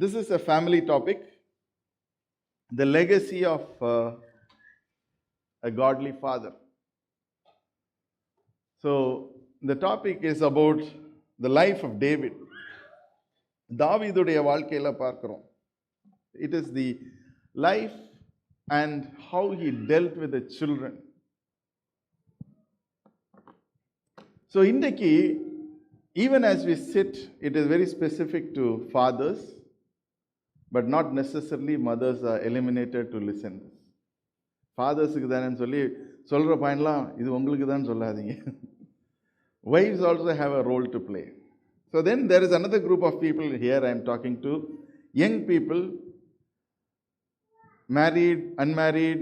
This is a family topic, the legacy of a godly father. So, the topic is about the life of David. தாவீதுடைய வாழ்க்கையில பார்க்கிறோம். It is the life and how he dealt with the children. So, இன்றைக்கு even as we sit, it is very specific to fathers, but not necessarily mothers are eliminated to listen. ஃபாதர்ஸுக்கு தானே சொல்லி சொல்கிற பாயிண்ட்லாம் இது உங்களுக்கு தான் சொல்லாதீங்க. Wives also have a role to play. So then there is another group of people here I am talking to, young people, married, unmarried.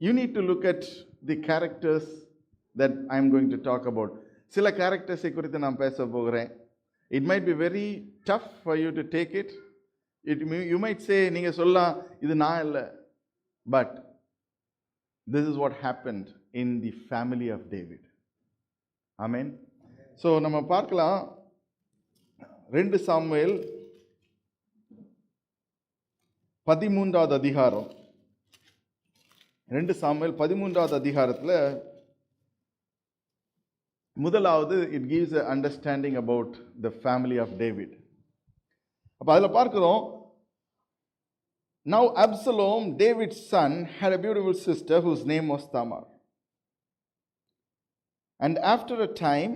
You need to look at the characters that I am going to talk about. சில கேரக்டர்ஸை குறித்து நான் பேச போகிறேன். It might be very tough for you to take it. You might say, நீங்கள் சொல்லலாம் இது நான் இல்லை, but this is what happened in the family of David. Amen. So நம்ம பார்க்கலாம் 2 சாமுவேல் 13வது அதிகாரம். 2 சாமுவேல் 13வது அதிகாரத்தில் முதலாவது it gives an understanding about the family of David. அப்போ அதில் பார்க்கிறோம், now Absalom, David's son, had a beautiful sister whose name was Tamar. And after a time,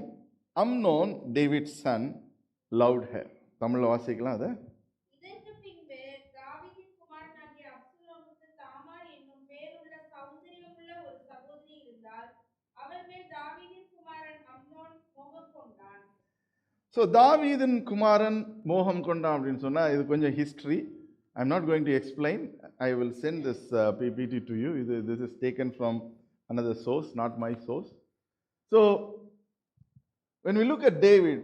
Amnon, David's son, loved her. தமிழ்ல வாசிக்கலாம் அதை. இதற்கு பின்பு தாவீதின் குமாரனாகிய அப்சலோமுக்கு தாமார் என்னும் பேருள்ள சௌந்தரியமுள்ள ஒரு சகோதரி இருந்தாள். அவள் மேல் தாவீதின் குமாரன் அம்னோன் மோகம் கொண்டான். ஸோ தாவீதின் குமாரன் மோகம் கொண்டான் அப்படின்னு சொன்னால் இது கொஞ்சம் history. I'm not going to explain. I will send this PPT to you. This is taken from another source, not my source. So, when we look at David,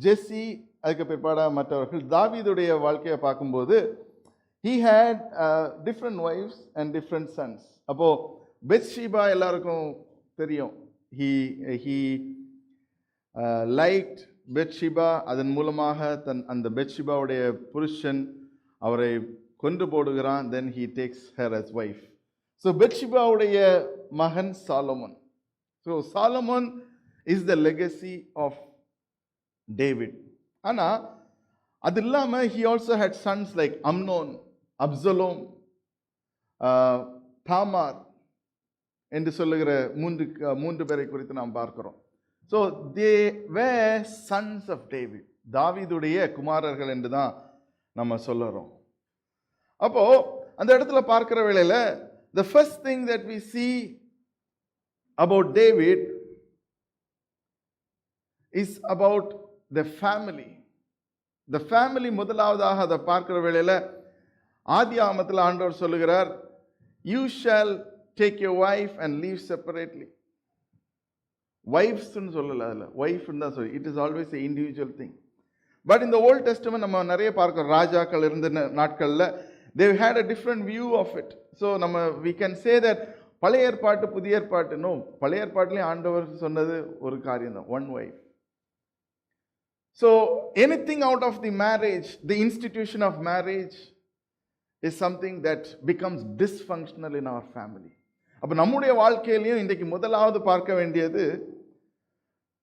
Jesse, அதுக்கு பிற்பாடு மற்றவர்கள் தாவீதுடைய வாழ்க்கையை பார்க்கும்போது he had different wives and different sons. அப்போ பெத்ஷிபா எல்லாருக்கும் தெரியும். He liked பெத்ஷிபா. அதன் மூலமாக அந்த பெத்ஷிபாவுடைய புருஷன் அவரை கொன்று போடுகிறான். then he takes her as wife. so பெத்ஷிபாவுடைய மகன் Solomon. so Solomon is the legacy of David. ஆனா அது இல்லாம he also had sons like Amnon, Absalom, Tamar என்று சொல்லுகிற மூன்று பேரை குறித்து நாம் பார்க்கிறோம். so they were sons of David. தாவீதுடைய குமாரர்கள் என்று தான் நம்ம சொல்லுறோம். அப்போ அந்த இடத்துல பார்க்கிற வேளையில the first thing that we see about David is about the family. The family முதலாவதாக அதை பார்க்கிற வேளையில ஆதியாகமத்தில் ஆண்டவர் சொல்லுகிறார், you shall take your wife and live separately. wives-ன்னு சொல்லல, அதில் wife-ன்னு தான் சொல்லி, it is always an individual thing. But in the Old Testament நம்ம நிறைய பார்க்கிறோம், ராஜாக்கள் இருந்த நாட்களில் they had a different view of it. So we can say that பழைய ஏற்பாட்டு புதிய ஏற்பாட்டு நோ, பழைய ஏற்பாட்டிலையும் ஆண்டவர் சொன்னது ஒரு காரியம் தான், one wife. So anything out of the marriage, the institution of marriage is something that becomes dysfunctional in our family. அப்போ நம்முடைய வாழ்க்கையிலையும் இன்றைக்கு முதலாவது பார்க்க வேண்டியது,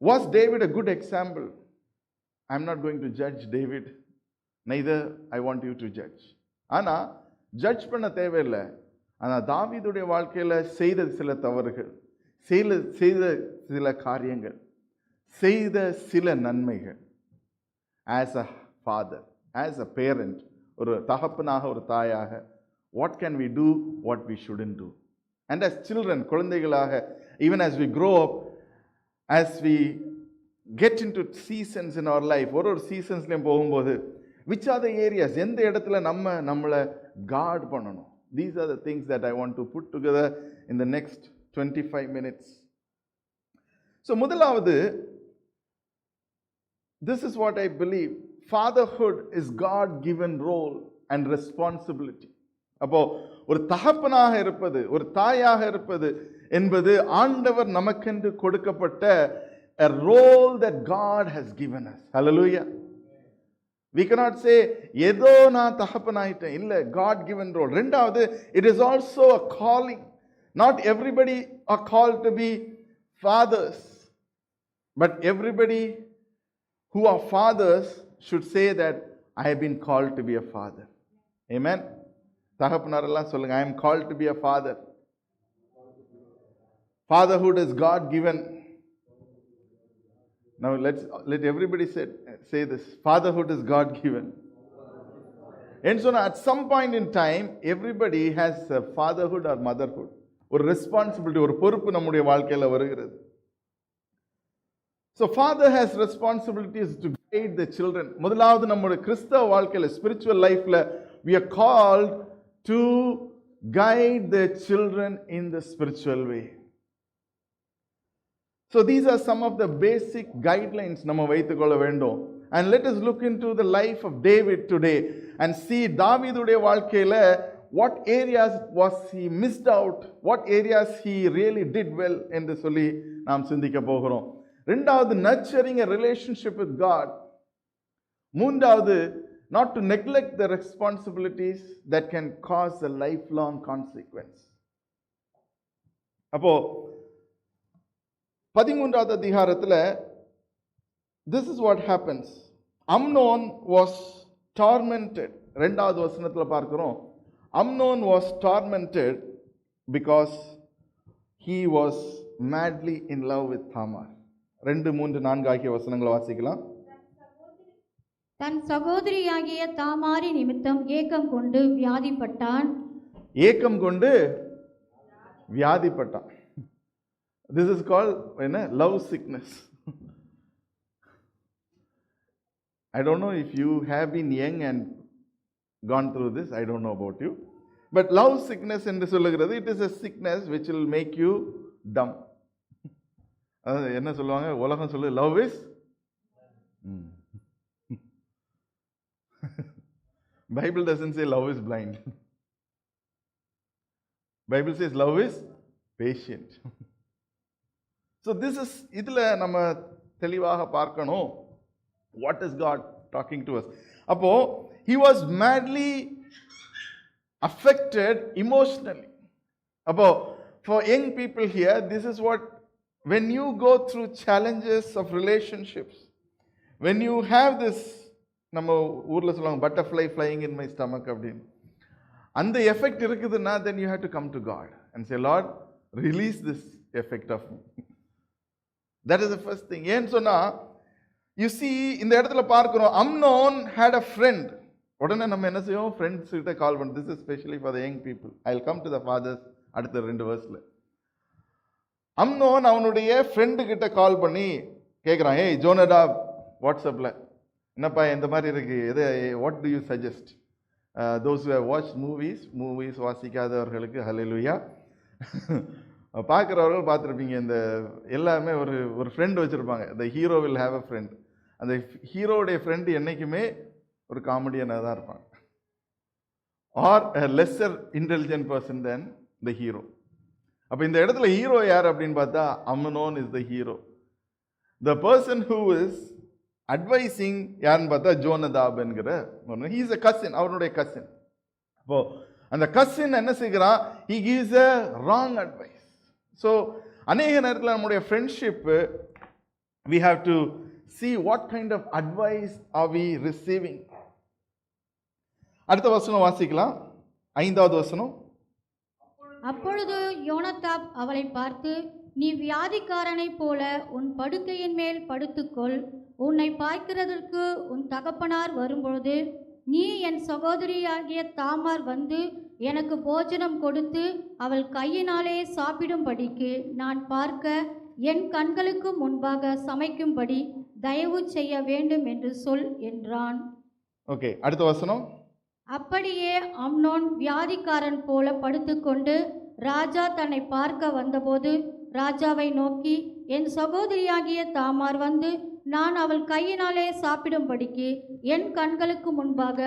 was David a good example? I'm not going to judge David, neither I want you to judge. ஆனால் judge பண்ண தேவையில்லை. ஆனால் தாவீதுடைய வாழ்க்கையில் செய்த சில தவறுகள், செய்த சில காரியங்கள், செய்த சில நன்மைகள், as a father, as a parent, ஒரு தகப்பனாக ஒரு தாயாக, what can we do, what we shouldn't do. And as children, குழந்தைகளாக, even as we grow up, as we get into seasons in our life, ஒரு சீசன்ஸ்லையும் போகும்போது which are the areas, எந்த இடத்துல நம்மளை guard பண்ணணும். These are the things that I want to put together in the next 25 minutes. So முதலாவது, this is what I believe, fatherhood is God given role and responsibility. அப்போ ஒரு தகப்பனாக இருப்பது, ஒரு தாயாக இருப்பது என்பது ஆண்டவர் நமக்கென்று கொடுக்கப்பட்ட a role that God has given us. Hallelujah. We cannot say ஏதோ நான் தகப்பனாயிட்டேன். இல்ல, God given role. ரெண்டாவது, it is also a calling. Not everybody are called to be fathers, but everybody who are fathers should say that I have been called to be a father. Amen. தகப்பனாரெல்லாம் சொல்லுங்க, I am called to be a father. Fatherhood is God given. Now let everybody say this. Fatherhood is God given. And so at some point in time, everybody has a fatherhood or motherhood. ஒரு responsibility, ஒரு பொறுப்பு நம்முடைய வாழ்க்கையில வருகிறது. So father has responsibilities to guide the children. முதலாவது நம்முடைய கிறிஸ்தவ வாழ்க்கையில, spiritual lifeல, we are called to guide the children in the spiritual way. So these are some of the basic guidelines நம்ம வைத்துக்கொள்ள வேண்டும். And let us look into the life of David today and see தாவீதுடைய வாழ்க்கையில what areas was he missed out, what areas he really did well என்று சொல்லி நாம் சிந்திக்க போகிறோம். ரெண்டாவது, nurturing a relationship with God. மூன்றாவது, not to neglect the responsibilities that can cause a lifelong consequence. அப்போ 13வது அதிகாரத்தில் this is what happens. Amnon was tormented. 2வது வசனத்தில் பார்க்கிறோம், Amnon was tormented because he was madly in love with Tamar. 2, 3, 4 ஆகிய வசனங்களை வாசிக்கலாம். தன் சகோதரியாகிய தாமாரி நிமித்தம் ஏக்கம் கொண்டு வியாதிப்பட்டான். ஏக்கம் கொண்டு வியாதிப்பட்டான். This is called love sickness. I don't know if you have been young and gone through this. I don't know about you. But love sickness என்று சொல்லுகிறது, it is a sickness which will make you dumb. என்ன சொல்லுவாங்க, உலகம் சொல்லு, love is Bible doesn't say love is blind. Bible says love is patient. So this is, இதுல நம்ம தெளிவாக பார்க்கணும், what is God talking to us. அப்போ he was madly affected emotionally. அப்போ for young people here, this is what, when you go through challenges of relationships, when you have this, நம்ம ஊர்ல சொல்லுவாங்க butterfly flying in my stomach அப்படின்னு, அந்த effect இருக்குதுன்னா, then you have to come to God and say, Lord, release this effect of me. That is the first thing. ஏன்னு சொன்னா, you see, இந்த இடத்துல பார்க்கிறோம், Amnon had a friend. உடனே நம்ம என்ன செய்வோம், ஃப்ரெண்ட்ஸ் கிட்ட கால் பண்ணி, this is especially for the young people. I'll come to the fathers அடுத்த 2 verseல. அம்னோன் அவனுடைய ஃப்ரெண்டு கிட்ட கால் பண்ணி கேட்குறான், ஏய் ஜோனடா, வாட்ஸ்அப்பில் என்னப்பா இந்த மாதிரி இருக்கு, எது, what do you suggest? Those who have watch movies வாசிக்காதவர்களுக்கு ஹல்லேலூயா. பார்க்குறவர்கள் பார்த்துருப்பீங்க, இந்த எல்லாமே ஒரு ஃப்ரெண்டு வச்சுருப்பாங்க. The hero will have a friend. அந்த ஹீரோவுடைய ஃப்ரெண்டு என்றைக்குமே ஒரு காமெடியனாக தான் இருப்பாங்க, or a lesser intelligent person than the hero. அப்போ இந்த இடத்துல ஹீரோ யார் அப்படின்னு பார்த்தா, Amnon is the hero. The person who is advising யாருன்னு பார்த்தா ஜோனதாப் என்கிற, he is a cousin, அவனுடைய கசின். அப்போ அந்த கசின் என்ன செய்கிறான், he gives a wrong advice. So அநேக நேரத்தில் நம்முடைய friendship, we have to see what kind of advice are we receiving. அடுத்த வசனம் வாசிக்கலாம், 5வது வசனம். அப்பொழுது யோனதாப் அவளை பார்த்து, நீ வியாதிக்காரனைப் போல உன் படுக்கையின் மேல் படுத்துக்கொள். உன்னை பார்க்கிறதற்கு உன் தகப்பனார் வரும்பொழுது நீ என் சகோதரியாகிய தாமார் வந்து எனக்கு போஜனம் கொடுத்து அவள் கையினாலே சாப்பிடும்படிக்கு நான் பார்க்க என் கண்களுக்கு முன்பாக சமைக்கும்படி தயவு செய்ய வேண்டும் என்று சொல் என்றான். ஓகே, அடுத்த வசனம். அப்படியே அம்னோன் வியாதிக்காரன் போல படுத்துக்கொண்டு ராஜா தன்னை பார்க்க வந்தபோது ராஜாவை நோக்கி, என் சகோதரியாகிய தாமார் வந்து நான் அவள் கையினாலே சாப்பிடும்படிக்கு என் கண்களுக்கு முன்பாக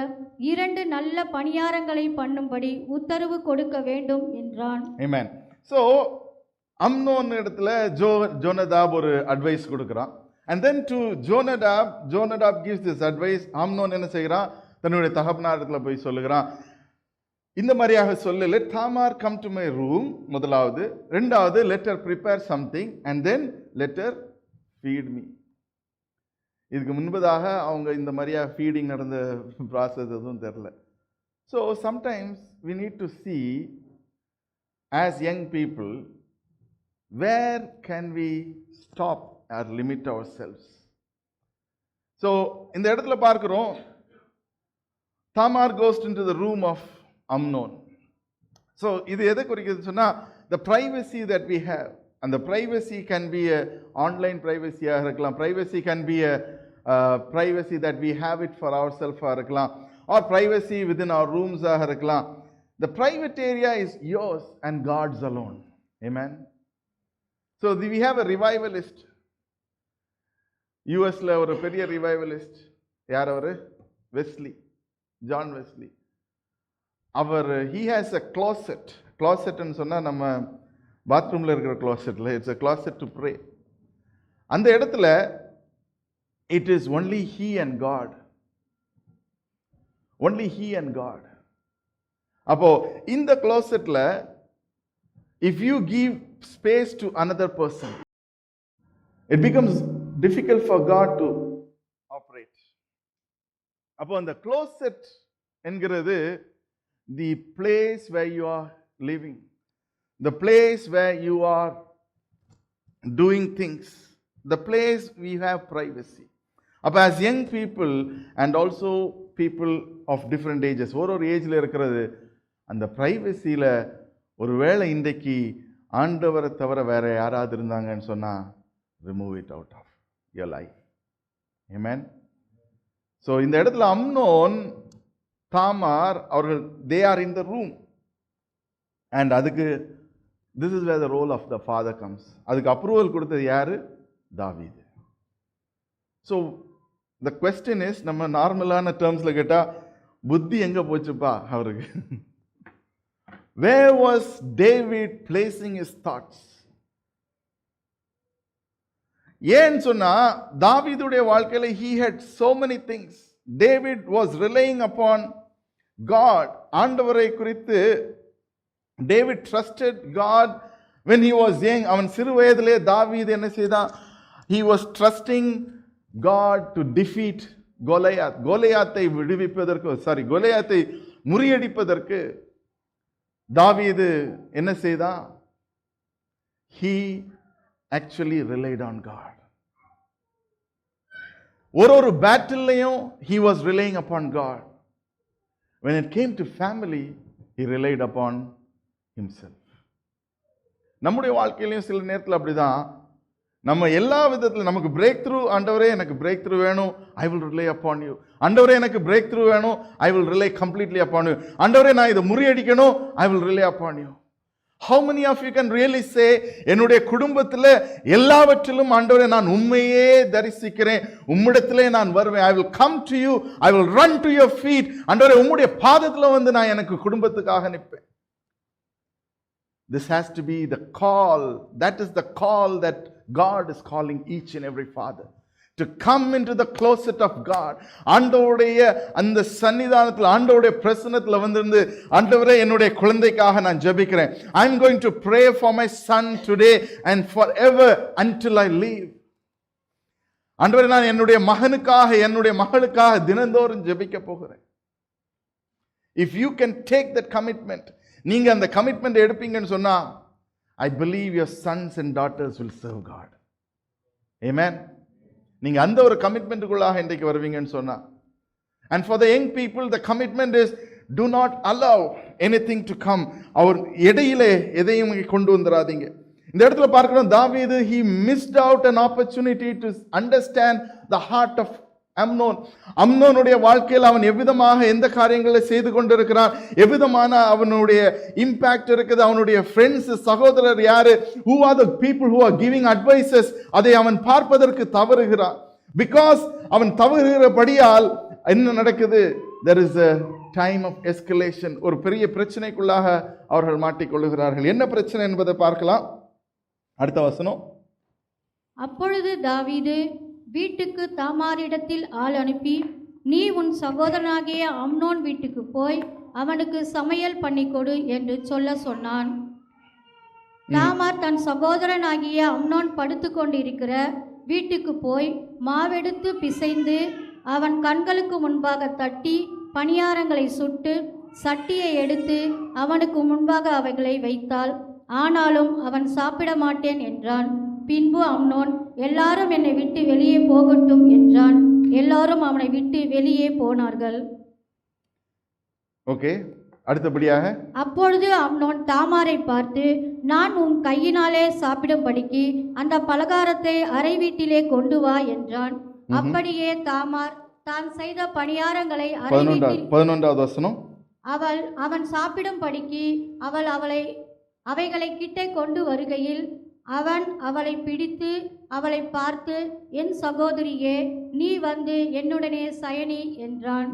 2 நல்ல பணியாரங்களை பண்ணும்படி உத்தரவு கொடுக்க வேண்டும் என்றான். ஆமென். ஸோ அம்னோன் இடத்துல ஜோனதாப் ஒரு அட்வைஸ் கொடுக்குறான். And then to Jonadab gives this advice. Amnon என்ன செய்கிறான்? தன்னுடைய தகப்பனாரிடத்துல போய் சொல்லுகிறான், இந்த மாதிரியாக சொல்லு, let Tamar come to my room, முதலாவது. ரெண்டாவது, let her prepare something and then let her feed me. இதுக்கு முன்பதாக அவங்க இந்த மாதிரியா ஃபீடிங் நடந்த ப்ராசஸ் எதுவும் தெரியல. So sometimes we need to see as young people, where can we stop or limit ourselves? So இந்த இடத்துல பார்க்கிறோம், Tamar goes into the room of Amnon. So இது எதை குறிக்குதுன்னு சொன்னா, the privacy that we have, and the privacy can be a online privacy ஆக இருக்கலாம், privacy can be a privacy that we have it for ourselves ஆக இருக்கலாம், or privacy within our rooms ஆக இருக்கலாம். The private area is yours and God's alone. Amen. So we have a revivalist. USல ஒரு பெரிய revivalist. யார் அவரு? Wesley, John Wesley. அவர் he has a closet. Closetன்னு சொன்னா நம்ம பாத்ரூம்ல இருக்கிற closetல, it's a closet to pray. அந்த இடத்துல it is only he and God. Only he and God. அப்போ இந்த closetல if you give space to another person, it becomes difficult for God to operate. அப்போ அந்த closet என்கிறது the place where you are living, the place where you are doing things, the place we have privacy. அப்போ as young people and also people of different ages, ஒரு ஏஜ்ல இருக்கிறது, அந்த பிரைவசியில ஒருவேளை இன்றைக்கு ஆண்டவரை தவிர வேற யாராவது இருந்தாங்கன்னு சொன்னா, remove it out of your life. Amen. So இந்த இடத்துல அம்னோன், தாமார் அவர்கள் they are in the room, and அதுக்கு this is where the role of the father comes. அதுக்கு அப்ரூவல் கொடுத்தது யாரு? தாவீது. So the question is, நம்ம நார்மலான டேர்ம்ஸ்ல கேட்டா, புத்தி எங்க போச்சுப்பா அவருக்கு? Where was David placing his thoughts? ஏன்னு சொன்னா, தாவீதுடைய வாழ்க்கையில he had so many things. David was relying upon God. ஆண்டவரை குறித்து David trusted God when he was young. அவன் சிறு வயதிலே தாவீது என்ன செய்தான்? He was trusting God to defeat Goliath. கோலியாத்தை விடுவிப்பதற்கு, கோலியாத்தை முறியடிப்பதற்கு தாவீது என்ன செய்தான்? He actually relied on God. ஒரு பேட்டில்லையும் he was relying upon God. When it came to family, he relied upon himself. நம்முடைய வாழ்க்கையிலையும் சில நேரத்தில் அப்படிதான். நம்ம எல்லா விதத்தில் நமக்கு பிரேக் த்ரூ, ஆண்டவரே எனக்கு பிரேக் த்ரூ வேணும், I will rely upon you. ஆண்டவரே எனக்கு பிரேக் த்ரூ வேணும், I will rely completely upon you. ஆண்டவரே நான் இதை முறியடிக்கணும், I will rely upon you. How many of you can really say, என்னுடைய குடும்பத்தில் எல்லாவற்றிலும் ஆண்டவரே நான் உண்மையே தரிசிக்கிறேன், உம்மிடத்திலே நான் வருவேன், I will come to you, I will run to your feet. ஆண்டவரே உம்முடைய பாதத்தில் வந்து நான் எனக்கு குடும்பத்துக்காக நிற்பேன். This has to be the call. That is the call that God is calling each and every father to come into the closet of God. ஆண்டவருடைய அந்த சன்னிதானத்தில், ஆண்டவருடைய பிரசன்னத்தில் வந்திருந்து, ஆண்டவரே என்னுடைய குழந்தைக்காக நான் ஜெபிக்கிறேன். I am going to pray for my son today and forever until I leave. ஆண்டவரே நான் என்னுடைய மகனுக்காக, என்னுடைய மகளுக்காக தினந்தோறும் ஜெபிக்க போகிறேன். If you can take that commitment, நீங்க அந்த கமிட்மெண்ட் எடுப்பீங்கன்னு சொன்னா, I believe your sons and daughters will serve God. Amen. நீங்க அந்த ஒரு கமிட்மெண்ட்டுக்குள்ளாக இன்றைக்கு வருவீங்கன்னு சொன்னா, and for the young people the commitment is, do not allow anything to come. அவர் இடையிலே எதையும் கொண்டு வந்துடாதீங்க. இந்த இடத்துல பார்க்கிறோம், தாவீது he missed out an opportunity to understand the heart of Amnon. அம்னோனுடைய வாழ்க்கையில் அவன் எவ்விதமாக எந்த காரியங்களை செய்து கொண்டிருக்கிறான், எவ்விதமான அவனுடைய இம்பாக்ட் இருக்குது, அவனுடைய ஃப்ரெண்ட்ஸ், சகோதரர் யாரு, who are the people who are giving advices, அதை அவன் பார்ப்பதற்கு தவறுகிறான். பிகாஸ் அவன் தவறுகிறபடியால் என்ன நடக்குது? there is a time of escalation. ஒரு பெரிய பிரச்சனைக்குள்ளாக அவர்கள் மாட்டிக்கொள்ளுகிறார்கள். என்ன பிரச்சனை என்பதை பார்க்கலாம். அடுத்த வசனம். அப்பொழுது தாவீது வீட்டுக்கு தாமாரிடத்தில் ஆள் அனுப்பி, நீ உன் சகோதரனாகிய அம்னோன் வீட்டுக்கு போய் அவனுக்கு சமையல் பண்ணிக்கொடு என்று சொல்ல சொன்னான். தாமார் தன் சகோதரனாகிய அம்னோன் படுத்து கொண்டிருக்கிற வீட்டுக்கு போய் மாவெடுத்து பிசைந்து அவன் கண்களுக்கு முன்பாக தட்டி பணியாரங்களை சுட்டு சட்டியை எடுத்து அவனுக்கு முன்பாக அவைகளை வைத்தாள். ஆனாலும் அவன் சாப்பிட மாட்டேன் என்றான். பின்பு அம்னோன், எல்லாரும் என்னை விட்டு வெளியே போகட்டும் என்றான். எல்லாரும் அவனை விட்டு வெளியே போனார்கள். ஓகே, அடுத்தபடியாக அப்பொழுது அம்னோன் தாமாரை பார்த்து, நான் உன் கையினாலே சாப்பிடும்படிக்கு அந்த பலகாரத்தை அறை வீட்டிலே கொண்டு வா என்றான். அப்படியே தாமார் தான் செய்த பணியாரங்களை அறை வீட்டில் 11வது வசனம். அவன் சாப்பிடும்படிக்கு அவைகளை கிட்டே கொண்டு வருகையில் அவன் அவளை பிடித்து அவளை பார்த்து, என் சகோதரியே, நீ வந்து என்னுடனே சயனி என்றான்.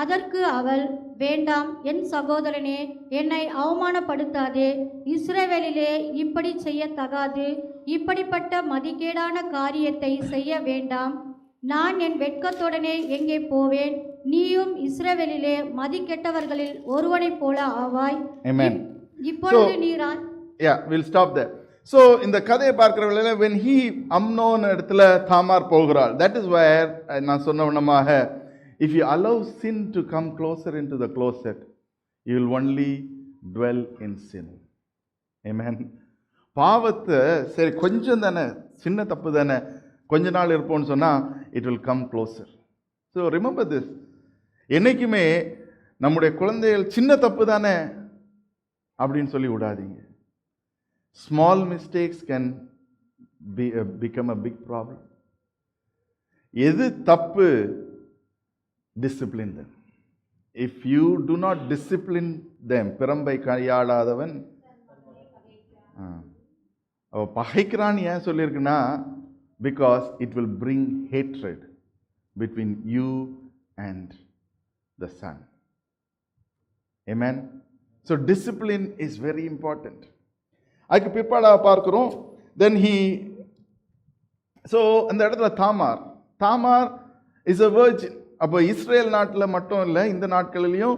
அதற்கு அவள், வேண்டாம் என் சகோதரனே, என்னை அவமானப்படுத்தாதே. இஸ்ரவேலிலே இப்படி செய்யத்தகாது. இப்படிப்பட்ட மதிகேடான காரியத்தை செய்ய வேண்டாம். நான் என் வெட்கத்துடனே எங்கே போவேன்? நீயும் இஸ்ரவேலிலே மதிக்கெட்டவர்களில் ஒருவனைப் போல ஆவாய். இப்பொழுது நீரான். we'll stop there. So இந்த கதையை பார்க்கிறவர்கள when he அம்னோன் இடத்துல தாமார் போகிறாள், that is where நான் சொன்ன விதமாக, if you allow sin to come closer into the closet, you will only dwell in sin. Amen. பாவத்தை சரி கொஞ்சம் தானே, சின்ன தப்பு தானே, கொஞ்ச நாள் இருப்போம்னு சொன்னா it will come closer. So remember this. என்னைக்குமே நம்முடைய குழந்தைகள் சின்ன தப்பு தானே அப்படின்னு சொல்லி விடாதீங்க. Small mistakes can become a big problem. எது தப்பு, discipline them. If you do not discipline them, பிரம்பை கையாளாதவன் அவ பகைக்கிறான்னு ஏன் சொல்லியிருக்குன்னா, because it will bring hatred between you and the son. Amen. So discipline is very important. அதுக்கு பிற்பாடு பார்க்கிறோம், then he, so அந்த இடத்துல Tamar is a virgin. அப்போ இஸ்ரேல் நாட்டில் மட்டும் இல்லை, இந்த நாட்களிலையும்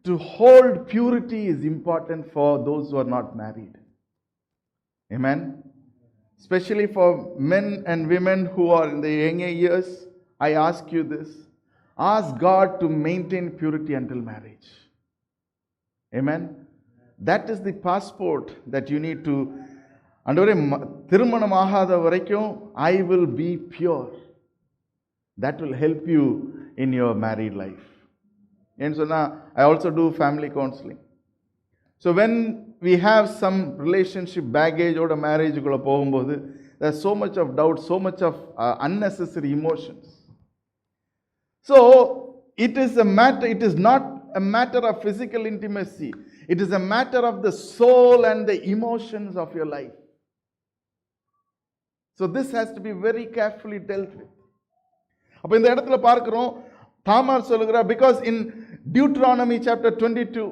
to hold purity is important for those who are not married. Amen. Especially for men and women who are in the younger years, I ask you this, ask God to maintain purity until marriage. Amen. That is the passport that you need to, அண்டவரே திருமணம் ஆகாத வரைக்கும் I will be pure. That will help you in your married life. And so now I also do family counseling. So when we have some relationship baggage or a marriage குள்ள போகும்போது, there's so much of doubt, so much of unnecessary emotions. So it is not a matter of physical intimacy. It is a matter of the soul and the emotions of your life. So this has to be very carefully dealt with. அப்ப இந்த இடத்துல பார்க்கிறோம், தாமார் சொல்லுகிறார், because in Deuteronomy chapter 22,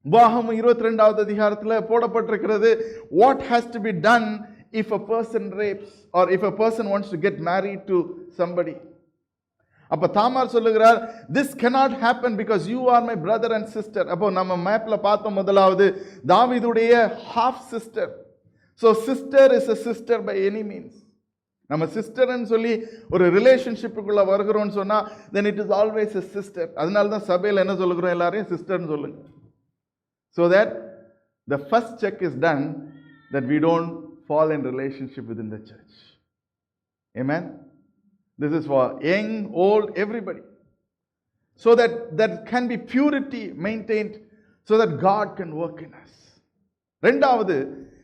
உபாகமம் 22வது அதிகாரத்தில் போடப்பட்டிருக்கிறது, what has to be done if a person rapes or if a person wants to get married to somebody. அப்ப தாமார் சொல்லுகிறார், this cannot happen because you are my brother and sister. அப்போ நம்ம மேப்ல பார்த்தோம், முதலாவது தாவீதுடைய half sister. So sister is a sister by any means. நம்ம சிஸ்டர்னு சொல்லி ஒரு ரிலேஷன்ஷிப்புக்குள்ள வருகிறோம்னு சொன்னா then it is always a sister. அதனால தான் சபையில் என்ன சொல்லுகிறோம், எல்லாரையும் சிஸ்டர்னு சொல்லுங்க. So that the first check is done that we don't fall in relationship within the church. Amen. This is for young, old, everybody. So that there can be purity maintained so that God can work in us. ரெண்டாவது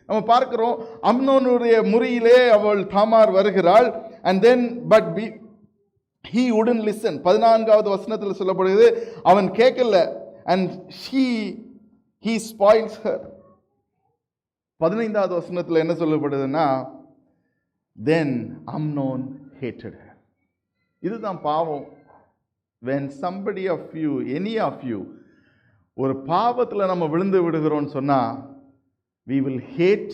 நம்ம பார்க்கிறோம், அம்னோனுடைய முறியிலே அவள் தாமார் வருகிறாள், and then but he wouldn't listen. 14வது வசனத்தில் சொல்லப்படுகிறது, அவன் கேட்கல, and he spoils her. 15வது வசனத்தில் என்ன சொல்லப்படுதுன்னா, then Amnon hated her. இதுதான் பாவம். when somebody of you, any of you, ஒரு பாவத்தில் நம்ம விழுந்து விடுகிறோம்னு சொன்னா, we will hate,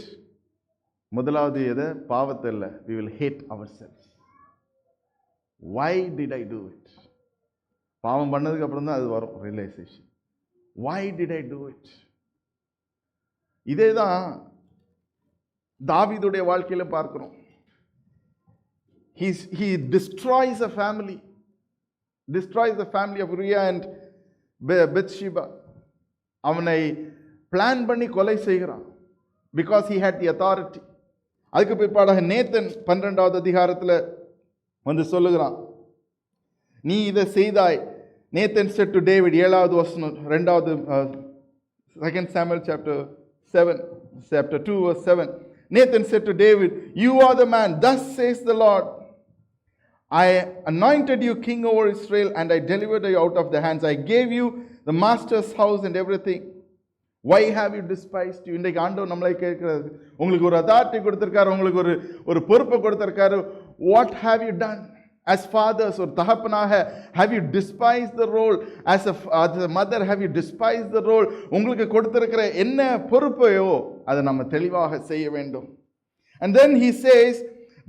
முதலாவது எதை, பாவத்தை இல்லை, we will hate ourselves. why did I do it? பாவம் பண்ணதுக்கு அப்புறம் தான் அது வரும் realisation. why did I do it? இதே தான் தாவீதுடைய வாழ்க்கையில பார்க்கிறோம். he destroys a family of Uriah and Bathsheba. அவனை பிளான் பண்ணி கொலை செய்கிறான் because he had the authority. அதுக்கு பிற்பாடாக நேத்தன் 12வது அதிகாரத்தில் வந்து சொல்லுகிறான், நீ இதை செய்தாய். நேத்தன் said to David, 7வது வசனம் 2வது 2 Samuel chapter 2 verse 7. Nathan said to David, you are the man, thus says the Lord, I anointed you king over Israel and I delivered you out of the hands. I gave you the master's house and everything. Why have you despised you? இன்றைக்கு ஆண்டவர் நம்மளை கேட்கிறாரு, உங்களுக்கு ஒரு authority கொடுத்திருக்காரு, உங்களுக்கு ஒரு பொறுப்பை கொடுத்திருக்காரு. What have you done? As fathers or தகப்பனாக have you despised the role? As a mother have you despised the role? உங்களுக்கு கொடுத்திருக்கிற என்ன பொறுப்பையோ அதை நம்ம தெளிவாக செய்ய வேண்டும். And then he says,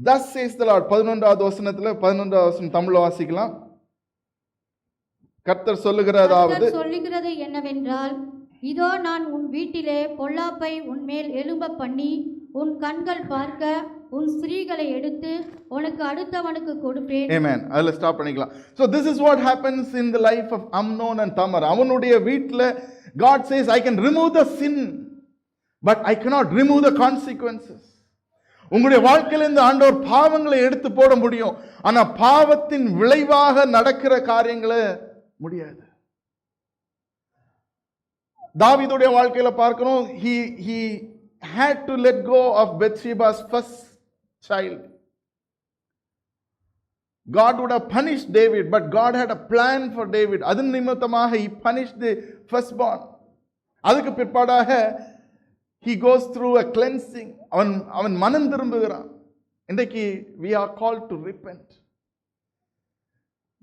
thus says the Lord. 11வது வசனத்துல 11வது வசனம் தமிழ்ல வாசிக்கலாம். கர்த்தர் சொல்லுகிறது என்னவென்றால், இதோ நான் உன் வீட்டிலே பொல்லாப்பை உன்மேல் எழும்ப பண்ணி உன் கண்கள் பார்க்க உன் ஸ்திரீகளை எடுத்து உனக்கு அடுத்தவனுக்கு கொடுப்பேன். Amen. அதுல ஸ்டாப் பண்ணிக்கலாம். So this is what happens in the life of Amnon and Tamar. அவனுடைய வீட்ல God says, I can remove the sin but I cannot remove the consequences. உங்களுடைய வாழ்க்கையில இந்த ஆண்டவர் பாவங்களை எடுத்து போட முடியும், ஆனா பாவத்தின் விளைவாக நடக்கிற காரியங்களை முடியாது. தாவீதுடைய வாழ்க்கையில பார்க்கிறோம், he had to let go of Bathsheba's first child. God would have punished David, but God had a plan for David. அதன் நிமித்தமாக he punished the firstborn. அதுக்கு பிற்பாடாக he goes through a cleansing. அவன் மனம் திரும்புகிறான். இன்றைக்கு we are called to repent.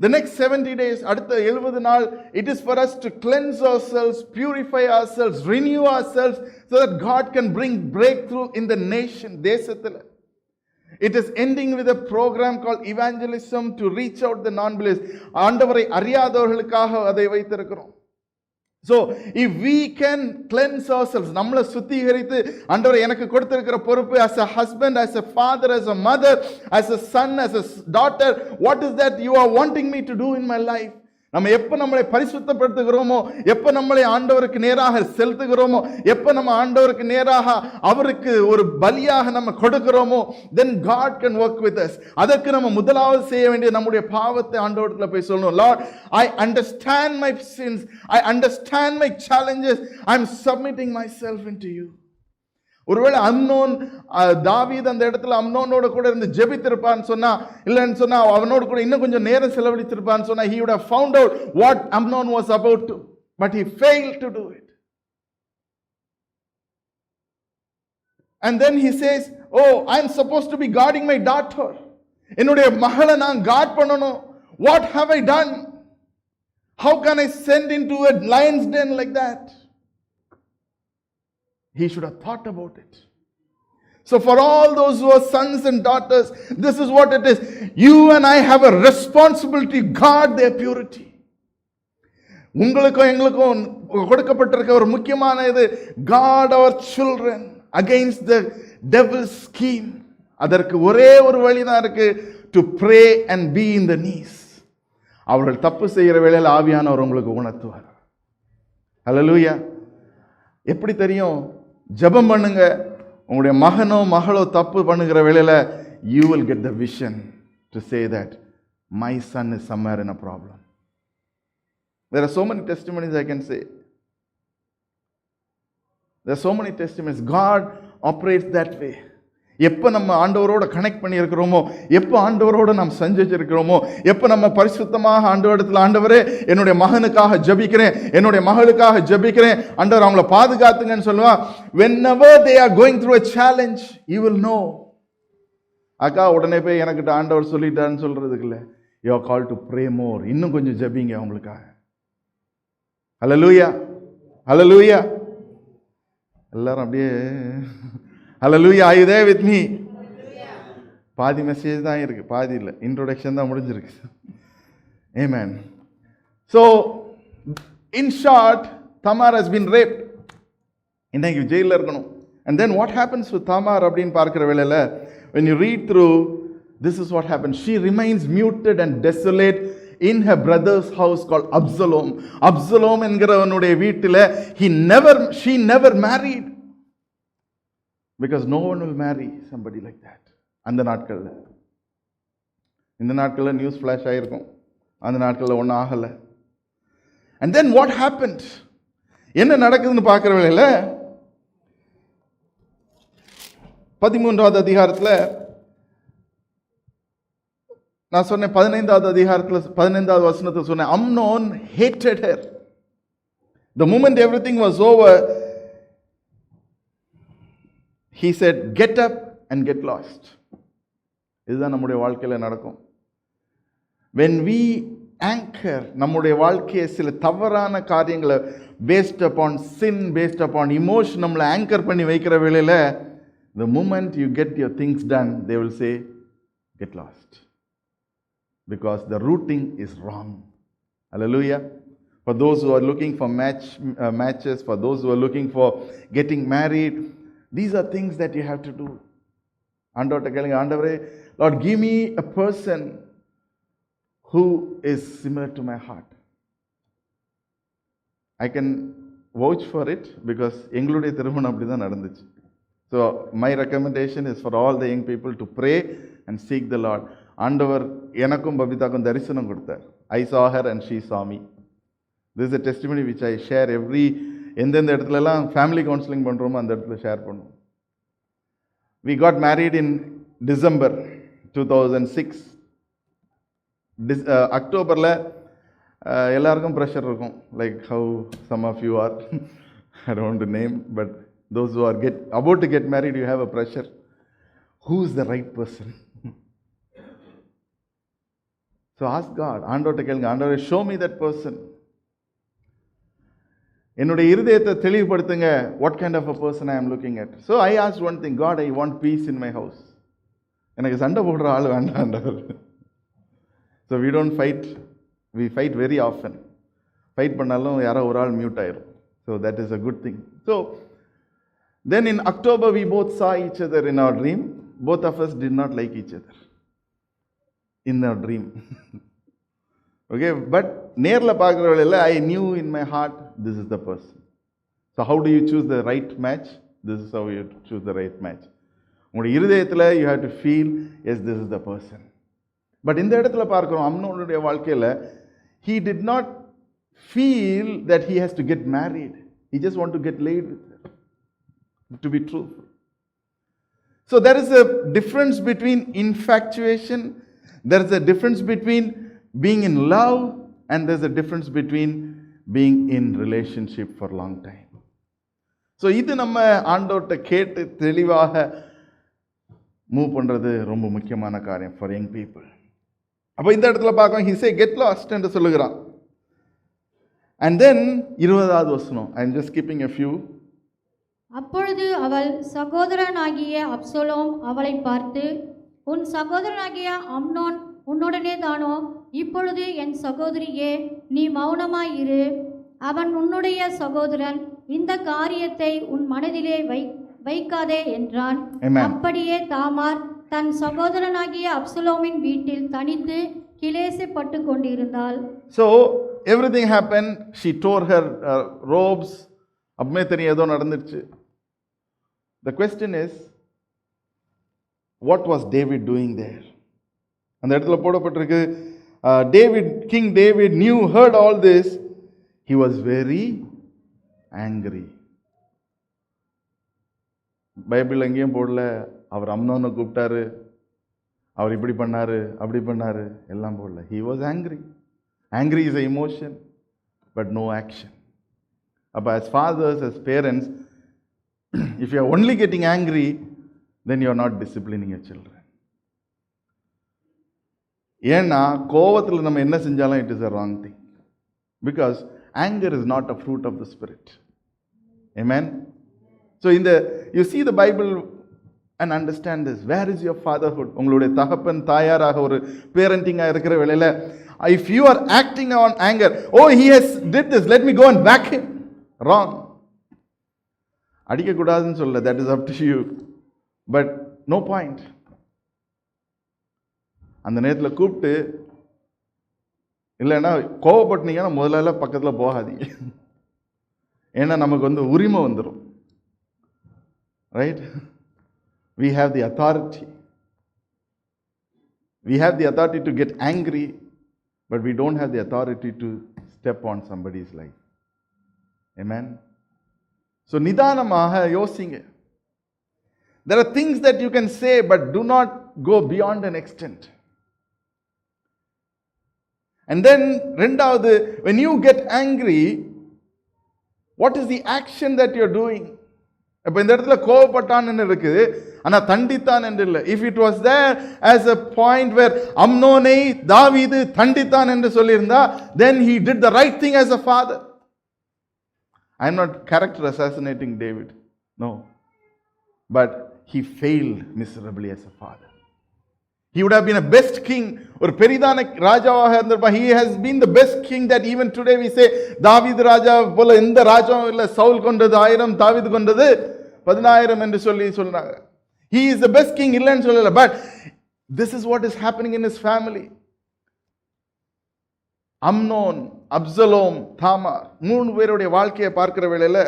The next 70 days, அடுத்த 70 நாள், it is for us to cleanse ourselves, purify ourselves, renew ourselves, so that God can bring breakthrough in the nation, தேசத்தில். It is ending with a program called evangelism to reach out the non-believers. ஆண்டவரை அறியாதவர்களுக்காக அதை வைத்திருக்கிறோம். So if we can cleanse ourselves, நம்மளை சுத்திகரித்து, ஆண்டவரை எனக்கு கொடுத்திருக்கிற பொறுப்பு as a husband, as a father, as a mother, as a son, as a daughter, what is that you are wanting me to do in my life? நம்ம எப்ப நம்மளை பரிசுத்தப்படுத்துகிறோமோ, எப்ப நம்மளை ஆண்டவருக்கு நேராக செலுத்துகிறோமோ, எப்ப நம்ம ஆண்டவருக்கு நேராக அவருக்கு ஒரு பலியாக நம்ம கொடுக்கிறோமோ, then God can work with us. அதற்கு நம்ம முதலாவது செய்ய வேண்டிய நம்முடைய பாவத்தை ஆண்டவரத்துல போய் சொல்லணும். Lord, I understand my sins, I understand my challenges, I am submitting myself into you. ஒருவேளை அம்னோன் தாவீது அந்த இடத்துல அம்னோனோட கூட இருந்து ஜெபித்திருப்பான்னு சொன்னா, இல்லைன்னு சொன்னா அவனோடு கூட இன்னும் கொஞ்சம் நேரம் செலவழித்திருப்பான்னு சொன்னா, he would have found out what Amnon was about to, but he failed to do it. And then he says, oh, I am supposed to be guarding my daughter, என்னுடைய மகளை நான் கார்ட் பண்ணணும். What have I done? How can I send into a lion's den like that? He should have thought about it. So for all those who are sons and daughters, this is what it is. You and I have a responsibility to guard their purity. உங்களுக்கும் எங்களுக்கும் கொடுக்கப்பட்டிருக்க ஒரு முக்கியமான இது, guard our children against the devil's scheme. அதற்கு ஒரே ஒரு வழிதான் இருக்கு, to pray and be in the knees. அவர்கள் தப்பு செய்கிற வேளையில் ஆவியானவர் உங்களுக்கு உணர்த்துவார். ஹல்லேலூயா. எப்படி தெரியும்? ஜெபம் பண்ணுங்க. உங்களுடைய மகனோ மகளோ தப்பு பண்ணுகிற வேளையில you will get the vision to say that my son is somewhere in a problem. There are so many testimonies I can say. There are so many testimonies. God operates that way. எப்போ நம்ம ஆண்டவரோட connect பண்ணியிருக்கிறோமோ, எப்போ ஆண்டவரோட நாம் சஞ்சரிச்சிருக்கிறோமோ, எப்போ நம்ம பரிசுத்தமாக ஆண்டவரிடத்தில், ஆண்டவரே என்னுடைய மகனுக்காக ஜெபிக்கிறேன், என்னுடைய மகளுக்காக ஜெபிக்கிறேன், ஆண்டவர் அவங்கள பாதுகாத்துங்கன்னு சொல்லுவா. whenever they are going through a challenge, you will know. அக்கா உடனே போய் எனக்கிட்ட ஆண்டவர் சொல்லிட்டான்னு சொல்றதுக்கு இல்லை, you are called to pray more. இன்னும் கொஞ்சம் ஜெபிங்க அவங்களுக்காக. ஹல்லேலூயா, ஹல்லேலூயா. எல்லாரும் அப்படியே Hallelujah. Are you there with me? பாதி மெசேஜ் தான் இருக்குது, பாதி இல்லை, இன்ட்ரோடக்ஷன் தான் முடிஞ்சிருக்கு. Amen. So, in short, Tamar has been raped. இன்னைக்கு ஜெயிலில் இருக்கணும். And then what happens with Tamar அப்படின்னு பார்க்குற வேளையில், when you read through, this is what happens. She remains muted and desolate in her brother's house called Absalom. Absalom என்கிறவனுடைய வீட்டில் she never married. Because no one will marry somebody like that. அந்த நாட்களில், இந்த நாட்களில் news flash ஆகிருக்கும், அந்த நாட்களில் ஒன்றும் ஆகலை. அண்ட் தென் வாட் ஹேப்பன்ட், என்ன நடக்குதுன்னு பார்க்குற வேளையில் 13வது அதிகாரத்தில் நான் சொன்னேன், 15வது அதிகாரத்தில் 15வது வசனத்தை சொன்னேன், Amnon hated her. The moment everything was over, he said, get up and get lost. இதுதான் நம்முடைய வாழ்க்கையில் நடக்கும். when we anchor நம்முடைய வாழ்க்கையை சில தவறான காரியங்களை based upon sin, based upon emotion நம்மளை ஆங்கர் பண்ணி வைக்கிற வேளையில், the moment you get your things done, they will say get lost, because the routing is wrong. Hallelujah. For those who are looking for matches, for those who are looking for getting married, these are things that you have to do. ஆண்டவர்கிட்ட கேளுங்க, ஆண்டவரே, Lord, give me a person who is similar to my heart. I can vouch for it because எங்களுடைய திருமணம் அப்படி தான் நடந்துச்சு. So my recommendation is for all the young people to pray and seek the Lord. ஆண்டவர் எனக்கும் பபிதாக்கும் தரிசனம் கொடுத்தார். I saw her and she saw me. This is a testimony which I share எந்தெந்த இடத்துலலாம் ஃபேமிலி கவுன்சிலிங் பண்ணுறோமோ அந்த இடத்துல share பண்ணுவோம். We got married in December 2006. அக்டோபரில் எல்லாருக்கும் ப்ரெஷர் இருக்கும், like how some of you are. I don't want to name, but those who are about to get married, you have a pressure. Who is the right person? So ask God, ஆண்டவர்கிட்ட கேளுங்க, ஆண்டவரே, show me that person. என்னுடைய இருதயத்தை தெளிவுபடுத்துங்க, what kind of a person I am looking at. So I asked one thing, God, I want peace in my house. எனக்கு சண்டை போடுற ஆள் வேண்டாம் ஆண்டவர். So we don't fight, we fight very often. Fight பண்ணாலும் யாரோ ஒரு ஆள் மியூட் ஆயிரும். So that is a good thing. So then in October we both saw each other in our dream. Both of us did not like each other in our dream. Okay, but நேரில் பார்க்குற வேளையில் I knew in my heart this is the person. So how do you choose the right match? This is how you choose the right match. உங்களுடைய இருதயத்தில் you have to feel, yes, this is the person. But இந்த இடத்துல பார்க்குறோம், அம்னோனுடைய வாழ்க்கையில் he did not feel that he has to get married. He just want to get laid with her, to be truthful. So there is a difference between infatuation, there is a difference between being in love, and there's a difference between being in relationship for a long time. So இது நம்ம ஆண்டவர்கிட்ட கேட்டு தெளிவாக move பண்ணுறது ரொம்ப முக்கியமான காரியம் for young people. அப்போ இந்த இடத்துல பார்க்கணும், he say get lost என்று சொல்லுகிறான். And then 20வது வசனம், I am just skipping a few. அப்பொழுது அவள் சகோதரனாகிய அப்சலோம் அவளை பார்த்து, உன் சகோதரனாகிய அம்னோன் உன்னுடனே தானோ? இப்பொழுது என் சகோதரியே, நீ மௌனமாயிரு. அவன் உன்னுடைய சகோதரன், இந்த காரியத்தை உன் மனதிலே வைக்காதே என்றான். அப்படியே தாமார் தன் சகோதரனாகிய அப்சலோமின் வீட்டில் தனித்து கிலேசப்பட்டு கொண்டிருந்தாள். So everything happened. She tore her robes. அப்பமே தெரியும் ஏதோ நடந்துச்சு. The question is, what was David doing there? அந்த இடத்துல போடப்பட்டிருக்கு, King David heard all this. He was very angry. Bible எங்கேயும் போடல அவர் அம்னோனை கூப்பிட்டாரு, அவர் இப்படி பண்ணாரு அப்படி பண்ணாரு எல்லாம் போடல. He was angry. Angry is an emotion, but no action. அப்போ as fathers, as parents, if you are only getting angry, then you are not disciplining your children. ஏன்னா கோவத்தில் நம்ம என்ன செஞ்சாலும் it is a wrong thing, because anger is not a fruit of the spirit. Amen. So you see the Bible and understand this. Where is your fatherhood? உங்களுடைய தகப்பன் தாயாராக ஒரு பேரண்டிங்கா இருக்கிற வேளையில, if you are acting on anger, oh he has did this, let me go and whack him. Wrong. அடிக்க கூடாதுன்னு சொல்ல, that is up to you, but no point. அந்த நேரத்தில் கூப்பிட்டு, இல்லைன்னா கோவப்பட்டீங்கன்னா முதல்ல பக்கத்தில் போகாதீங்க. ஏன்னா நமக்கு உரிமை வந்துடும். Right? We have the authority. We have the authority to get angry, but we don't have the authority to step on somebody's life. Amen? So, nidanamaha yosinga. There are things that you can say, but do not go beyond an extent. And then, rendavadu, when you get angry, what is the action that you're doing? இப்போ இந்த இடத்துல கோவப்பட்டான்னு இருக்குது, ஆனால் தண்டித்தான் என்று இல்லை. If it was there as a point where அம்னோனை தாவீது தண்டித்தான் என்று சொல்லியிருந்தா, then he did the right thing as a father. I am not character assassinating David, no, but he failed miserably as a father. He would have been a best king. ஒரு பெரிதான ராஜாவாக இருந்திருப்பான். He has been the best king that even today we say, தாவீது ராஜா போல எந்த ராஜாவும் இல்லை. சவுல் கொண்டது 1000, தாவீது கொண்டது 10000 என்று சொல்றாங்க. He is the best king இல்லைன்னு சொல்லல. But this is what is happening in his family. Amnon, Absalom, Tamar, 3 பேருடைய வாழ்க்கையை பார்க்கிற வேளையில,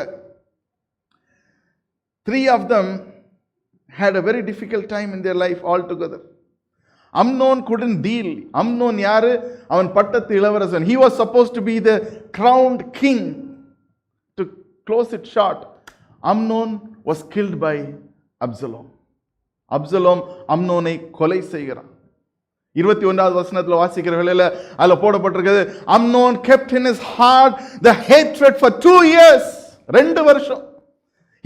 3 of them had a very difficult time in their life altogether. Amnon couldn't deal. Amnon யாரு? அவன் பட்டத்து இளவரசன். He was supposed to be the crowned king. To close it short, Amnon was killed by Absalom. Absalom அம்னோனை கொலை செய்கிறான். 21வது வசனத்துல வாசிக்கிற வேளையில அதுல போடப்பட்டிருக்கிறது, Amnon kept in his heart the hatred for 2 years. 2 வருஷம்.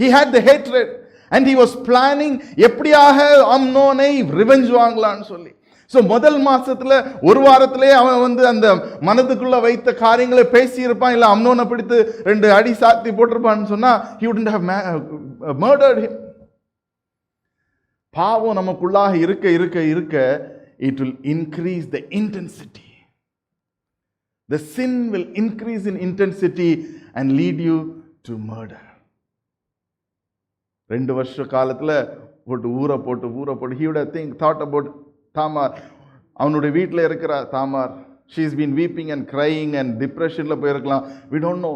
He had the hatred and he was planning எப்படியாக அம்னோனை revenge வாங்கலாம்னு சொல்லி. ஸோ முதல் மாசத்துல 1 வாரத்திலே அவன் அந்த மனதுக்குள்ள வைத்த காரியங்களை பேசி இருப்பான். இல்லை அம்னோனை பிடித்து 2 அடி சாத்தி போட்டிருப்பான்னு சொன்னா, he wouldn't have murdered him. பாவம் நமக்குள்ளாக இருக்க இருக்க இருக்க it will increase the intensity. The sin will increase in intensity and lead you to murder. 2 வருஷ காலத்துல ஊற போட்டு he would have thought about Tamar. அவனுடைய வீட்டில் இருக்கிற Tamar, she has been weeping and crying and depressionல போயிருக்கலாம். We don't know.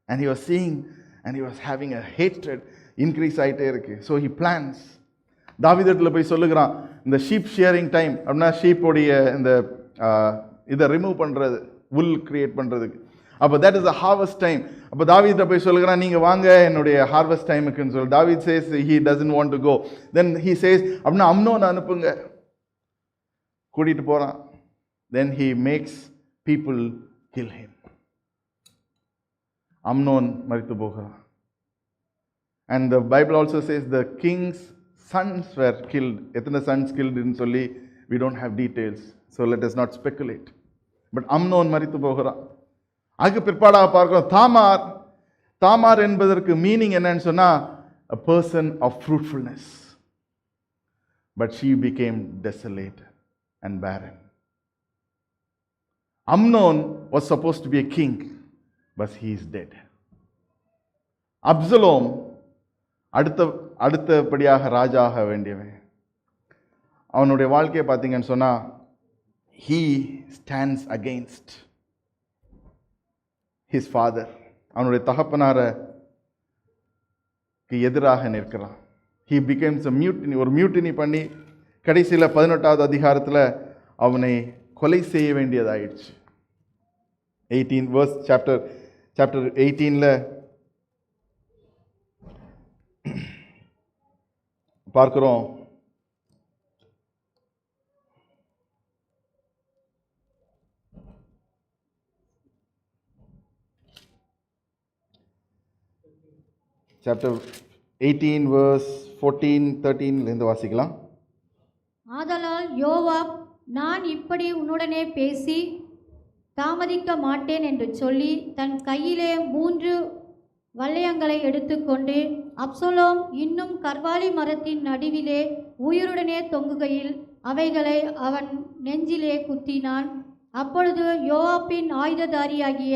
And he was seeing and he was having a hatred increase ஆயிட்டே இருக்கு. So he plans. தாவீதுல போய் சொல்லுகிறான், இந்த ஷீப் ஷியரிங் டைம் அப்படின்னா ஷீப்போடைய இந்த இதை ரிமூவ் பண்றது, wool கிரியேட் பண்றதுக்கு, அப்போ that is a harvest time. அப்போ தாவீதை போய் சொல்லுகிறான், நீங்கள் வாங்க என்னுடைய ஹார்வெஸ்ட் டைமுக்குன்னு சொல்லி. தாவீத் says he doesn't want to go. Then he says, அப்படின்னா அம்னோனை அனுப்புங்க. கூட்டிட்டு போகிறான். Then he makes people kill him. Amnon மரித்து போகிறான். And the Bible also says the king's sons were killed. எத்தனை sons killed ன்னு சொல்லி we don't have details. So let us not speculate. But Amnon மரித்து போகிறான். அதுக்கு பிற்பாடாக பார்க்கிறோம் தாமார் என்பதற்கு மீனிங் என்னன்னு சொன்னா, a person of fruitfulness, but she became desolate and barren. Amnon was supposed to be a king, but he is dead. Absalom அடுத்தபடியாக ராஜாக வேண்டியவன். அவனுடைய வாழ்க்கையை பார்த்தீங்கன்னு சொன்னா, he stands against his father. அவனுடைய தகப்பனாருக்கு எதிராக நிற்கிறான். he becomes a mutiny. ஒரு மியூட்டினி பண்ணி கடைசியில் 18வது அதிகாரத்தில் அவனை கொலை செய்ய வேண்டியதாயிடுச்சு. 18 verse chapter 18ல பார்க்கிறோம். Chapter 18 verse 14-13 இருந்து வாசிக்கலாம். ஆதலால் யோவாப், நான் இப்படி உன்னுடனே பேசி தாமதிக்க மாட்டேன் என்று சொல்லி தன் கையிலே 3 வல்லையங்களை எடுத்துக்கொண்டு அப்சலோம் இன்னும் கர்வாலி மரத்தின் நடுவிலே உயிருடனே தொங்குகையில் அவைகளை அவன் நெஞ்சிலே குத்தினான். அப்பொழுது யோவாபின் ஆயுததாரியாகிய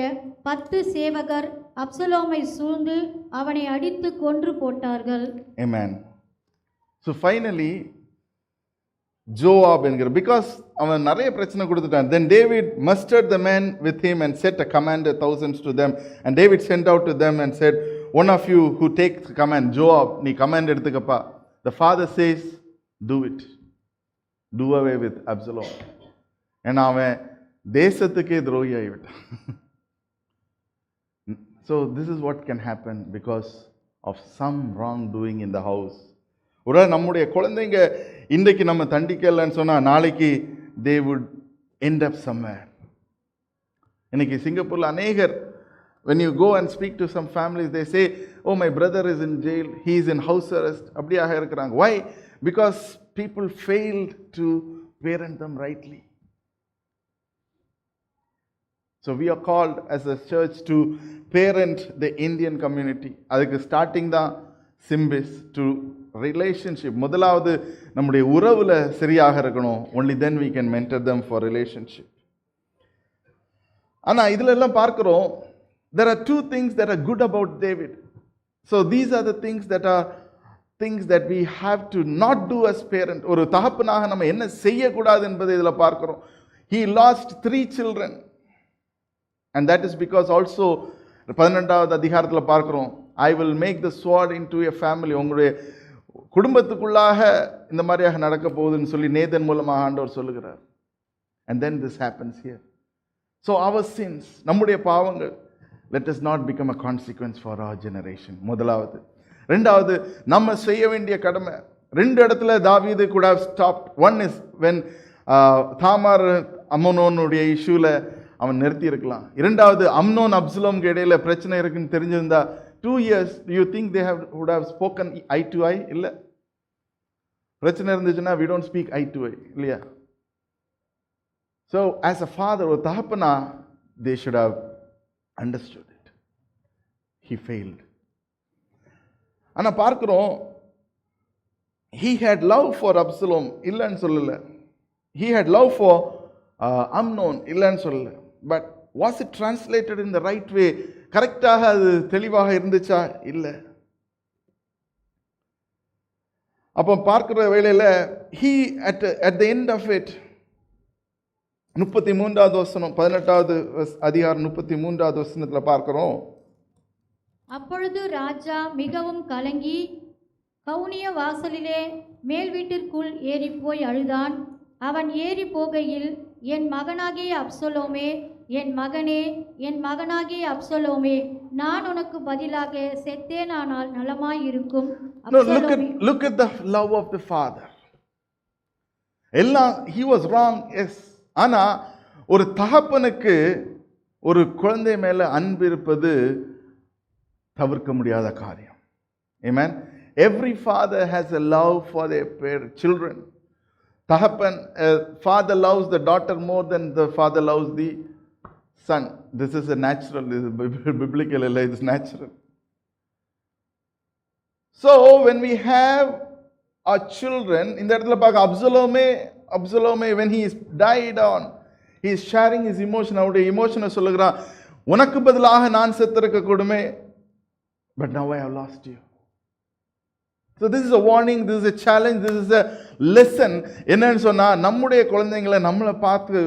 10 சேவகர் அப்சலோமை சூழ்ந்து அவனை அடித்து கொன்று போட்டார்கள். Amen. So finally, Joab என்கிற, because அவன் நிறைய பிரச்சனை கொடுத்துட்டான். Then David mustered the men with him and set a command thousands to them. And David sent out to them and said, one of you who takes command, Joab, நீ command எடுத்துக்கப்பா. The father says, do it. Do away with Absalom. ஏன்னா அவன் தேசத்துக்கே துரோகி ஆகிவிட்டான். So this is what can happen because of some wrongdoing in the house. ஒரு நம்முடைய குழந்தைங்க இன்றைக்கு நம்ம தண்டிக்கலன்னு சொன்னால் நாளைக்கு they would end up somewhere. இன்னைக்கு சிங்கப்பூரில் அநேகர், when you go and speak to some families, they say, oh, my brother is in jail, he is in house arrest. அப்படியாக இருக்கிறாங்க. Why? Because people failed to parent them rightly. So we are called as a church to parent the Indian community. அதுக்கு starting தான் சிம்பிஸ் to relationship. முதலாவது நம்முடைய உறவில் சரியாக இருக்கணும். only then we can mentor them for relationship. ஆனால் இதில் எல்லாம் பார்க்கிறோம், there are two things that are good about David. So these are the things that we have to not do as parent. ஒரு தகப்பனாக நம்ம என்ன செய்யக்கூடாது என்பதை இதில் பார்க்கிறோம். He lost 3 children. And that is because also 12வது அதிகாரத்தில் பார்க்கிறோம், I will make the sword into a family. உங்களுடைய குடும்பத்துக்குள்ளாக இந்த மாதிரியாக நடக்க போகுதுன்னு சொல்லி நேதன் மூலமாக ஆண்டவர் சொல்லுகிறார். And then this happens here. So our sins, நம்முடைய பாவங்கள், let us not become a consequence for our generation. முதலாவது. ரெண்டாவது, நம்ம செய்ய வேண்டிய கடமை. 2 இடத்துல தாவீது could have stopped. One is when Tamar அம்னோனுடைய இஷ்யூல அவன் நிறுத்தி இருக்கலாம். இரண்டாவது, அம்னோன் அப்சலோம்க்கு இடையில பிரச்சனை இருக்குன்னு தெரிஞ்சிருந்தா 2 years, do you think they would have spoken eye to eye? இல்ல. பிரச்சனை இருந்துச்சுன்னா we don't speak eye to eye, இல்லையா? So as a father, ஒரு தகப்பனா, they should have understood it. He failed. ஆனா பார்க்கிறோம், he had love for Absalom, இல்லைன்னு சொல்லல. He had love for Amnon, இல்லைன்னு சொல்லல. But was it translated in the right way? கரெக்டாக அது தெளிவாக இருந்துச்சா? இல்லை. அப்போ பார்க்கிற வேளையில் he at the end of it, 33வது வசனம், 18வது அதிகாரம் 33வது வசனத்தில் பார்க்கிறோம். அப்பொழுது ராஜா மிகவும் கலங்கி கவுனிய வாசலிலே மேல் வீட்டிற்குள் ஏறிப்போய் அழுதான். அவன் ஏறி போகையில், என் மகனாகிய அப்சலோமே, என் மகனே, என் மகனாகிய அப்சலோமே, நான் உனக்கு பதிலாக செத்தேனானால் நலமாயிருக்கும். Look at the love of the father. எல்லாம் he was wrong, yes. ஆனா ஒரு தகப்பனுக்கு ஒரு குழந்தை மேல அன்பு இருப்பது தவிர்க்க முடியாத காரியம். Amen. Every father has a love for their children. தகப்பன், father loves the daughter more than the father loves the son. This is a natural, this is biblical, it is natural. So when we have our children, இந்த இடத்துல பார்க்க அப்சலோமே when he is died on, he is sharing his emotion. அவருடைய emotion சொல்லுகிறான், உனக்கு பதிலாக நான் செத்திருக்க கூடுமே, but now I have lost you. So this is a warning, this is a challenge, this is a lesson. என்னன்னு சொன்னா, நம்முடைய குழந்தைங்களை நம்மளை பார்த்து,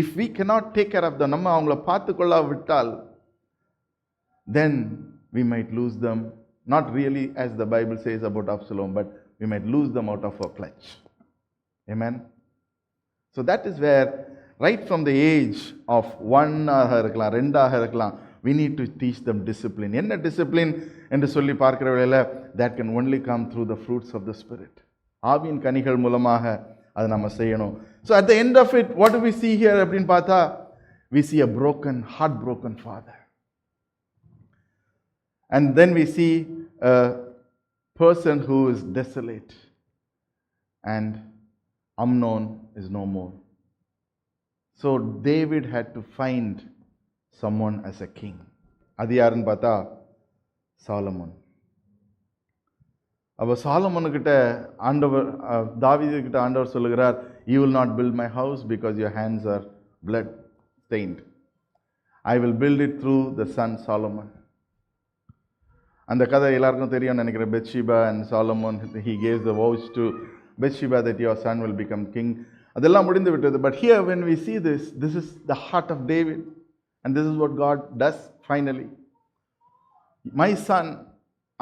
if we cannot take care of them, நம்ம அவங்கள பார்த்து கொள்ள விட்டால், then we might lose them. Not really as the Bible says about Absalom, but we might lose them out of our clutch. Amen. So that is where, right from the age of 1 ஆக இருக்கலாம், 2 ஆக இருக்கலாம், we need to teach them discipline. என்ன discipline என்று சொல்லி பார்க்கிற வேளையில, that can only come through the fruits of the Spirit. ஆவியின் கனிகள் மூலமாக அதை நம்ம செய்யணும். So at the end of it, what do we see here அப்படின்னு பார்த்தா, we see a heartbroken father. And then we see a person who is desolate. And Amnon is no more. So David had to find someone as a king. அது யாருன்னு பார்த்தா Solomon. அப்போ சாலமோனுக்கிட்ட ஆண்டவர் தாவீதுக்கிட்ட ஆண்டவர் சொல்லுகிறார், you will not build my house because your hands are blood stained. I will build it through the son Solomon. அந்த கதை எல்லாருக்கும் தெரியும் நினைக்கிறேன். பெத்ஷிபா and Solomon, he gave the vows to Bathsheba that your son will become king. அதெல்லாம் முடிந்து விட்டது. But here when we see this is the heart of David, and this is what God does finally. My son,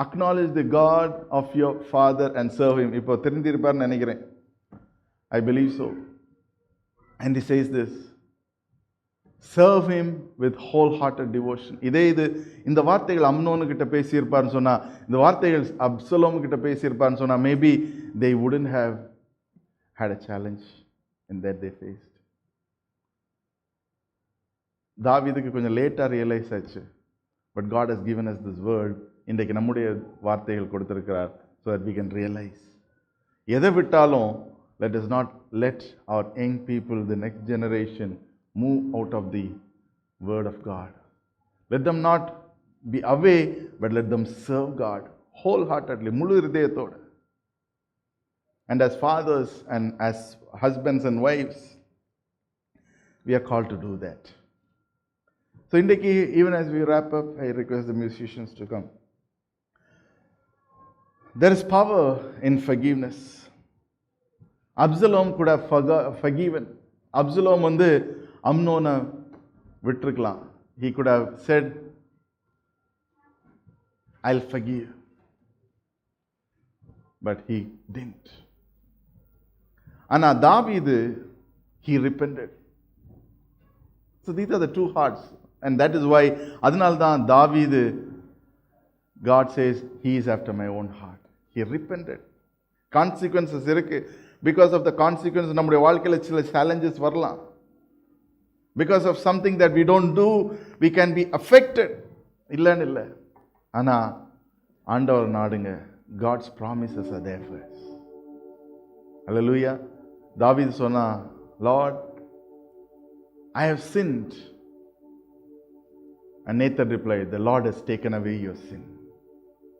acknowledge the God of your father and serve him. இப்போ தெரிந்திருப்பார்னு நினைக்கிறேன். I believe so. And he says this, serve him with wholehearted devotion. இந்த வார்த்தைகள் அம்னோனு கிட்ட பேசியிருப்பார்னு சொன்னா, இந்த வார்த்தைகள் Absalom கிட்ட பேசியிருப்பார்னு சொன்னா, maybe they wouldn't have had a challenge in that they faced. தாவீதுக்கு கொஞ்சம் லேட்டா ரியலைஸ் ஆச்சு. But God has given us this word. இன்றைக்கு நம்முடைய வார்த்தைகள் கொடுத்திருக்கிறார் so that we can realize. எதை விட்டாலும் let us not let our young people, the next generation, move out of the word of God. Let them not be away, but let them serve God wholeheartedly, முழு இதயத்தோடு. And as fathers and as husbands and wives, we are called to do that. So indiki, even as we wrap up, I request the musicians to come. There is power in forgiveness. Absalom could have forgiven. Absalom வந்து அம்னோனை விட்டுருக்கலாம். He could have said, I'll forgive. But he didn't. ஆனா தாவீது, he repented. So these are the two hearts. And that is why, அதனால்தான் தாவீது, God says, he is after my own heart. He repented. Consequences இருக்கு. Because of the consequences, நம்முடைய வாழ்க்கையில் சில challenges வரலாம். Because of something that we don't do, we can be affected. இல்லைன்னு இல்லை. ஆனா ஆண்டவர் நாடுங்க, God's promises are there for us. Hallelujah. தாவீது சொன்னா, Lord, I have sinned. And Nathan replied, the Lord has taken away your sin.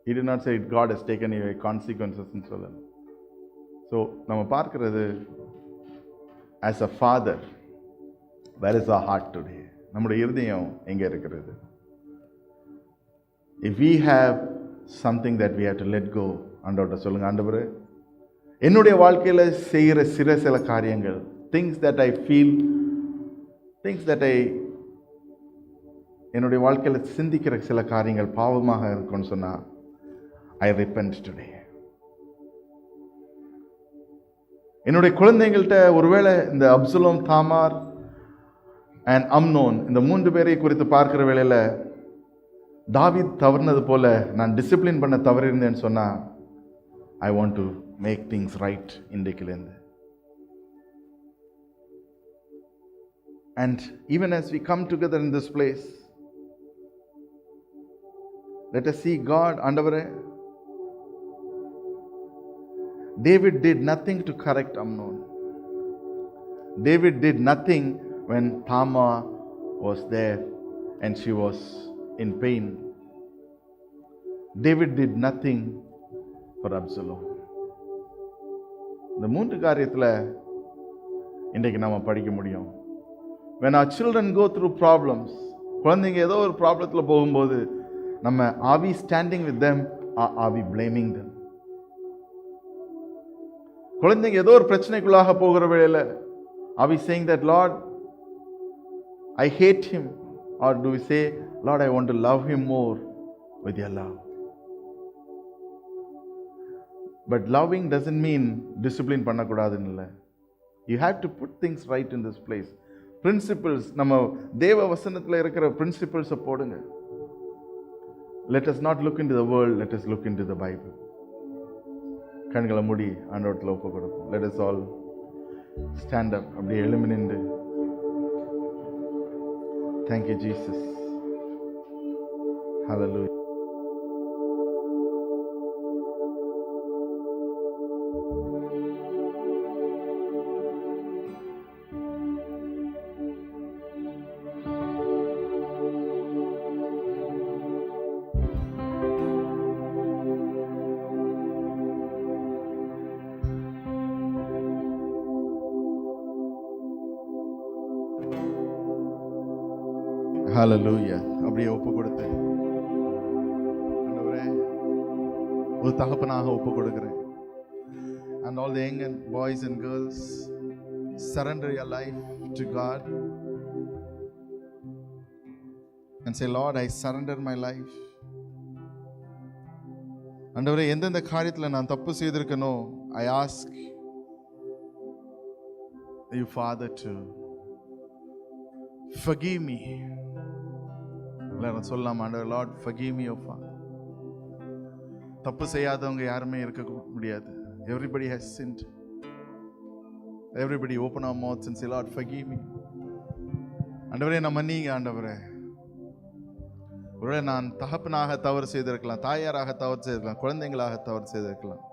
He did not say God has taken away consequences and so on. So, நம்ம பார்க்கிறது, as a father, where is our heart today? நம்முடைய இருதயம் எங்கே இருக்கிறது? If we have something that we have to let go, ஆண்டவர்கிட்ட சொல்லுங்க, ஆண்டவரே, என்னுடைய வாழ்க்கையில் செய்கிற சில காரியங்கள், things that I feel, things that என்னுடைய வாழ்க்கையில் சிந்திக்கிற சில காரியங்கள் பாவமாக இருக்கும்னு சொன்னா, I repent today. என்னுடைய குழந்தைங்கள்ட்ட ஒருவேளை இந்த அப்சலோம், தாமார் அண்ட் அம்னோன், இந்த 3 பேரை குறித்து பார்க்கிற வேளையில் தாவீது தவறுனது போல நான் டிசிப்ளின் பண்ண தவறிருந்தேன்னு சொன்னா, I want to make things right இன்றைக்கிலேருந்து. And even as we come together in this place, let us see God. ஆண்டவரே, David did nothing to correct Amnon. David did nothing when Tamar was there and she was in pain. David did nothing for Absalom. இந்த 3 காரியத்தில் இன்றைக்கு நாம படிக்க முடியும். When our children go through problems, குழந்தைங்க ஏதோ ஒரு ப்ராப்ளத்தில் போகும்போது, நம்ம are we standing with them or are we blaming them? குழந்தைங்க ஏதோ ஒரு பிரச்சனைக்குள்ளாக போகிற வேளையில் are we saying that, Lord, I hate him, or do we say, Lord, I want to love him more with your love? But loving doesn't mean discipline பண்ணக்கூடாதுன்னு இல்லை. You have to put things right in this place. Principles, நம்ம தேவ வசனத்தில் இருக்கிற பிரின்சிபிள்ஸை போடுங்க. Let us not look into the world, let us look into the Bible. கண்களை மூடி ஆண்டவரத்தில் ஒப்பு கொடுப்போம். Let us all stand up. அப்படியே எழும்பி நின்று, thank you Jesus. Hallelujah. ஹalleluya. அப்படியே ஒப்பு கொடுத்து ஆண்டவரே ஒரு தகப்பனாக ஒப்பு கொடுக்கிறேன். And all the young and boys and girls, surrender your life to God and say, Lord, I surrender my life. ஆண்டவரே, எந்தெந்த காரியத்தில் நான் தப்பு செய்திருக்கனோ, I ask you, Father, to forgive me. எல்லாரும் சொல்லலாம், ஆண்டவர், Lord, forgive me, O Father. தப்பு செய்யாதவங்க யாருமே இருக்க முடியாது. Everybody has sinned. Everybody open our mouths and say, Lord, forgive me. ஆண்டவரே, நான் மன்னிங்க ஆண்டவரே. ஒருவேளை நான் தகப்பனாக தவறு செய்திருக்கலாம், தாயாராக தவறு செய்திருக்கலாம், குழந்தைங்களாக தவறு செய்திருக்கலாம்.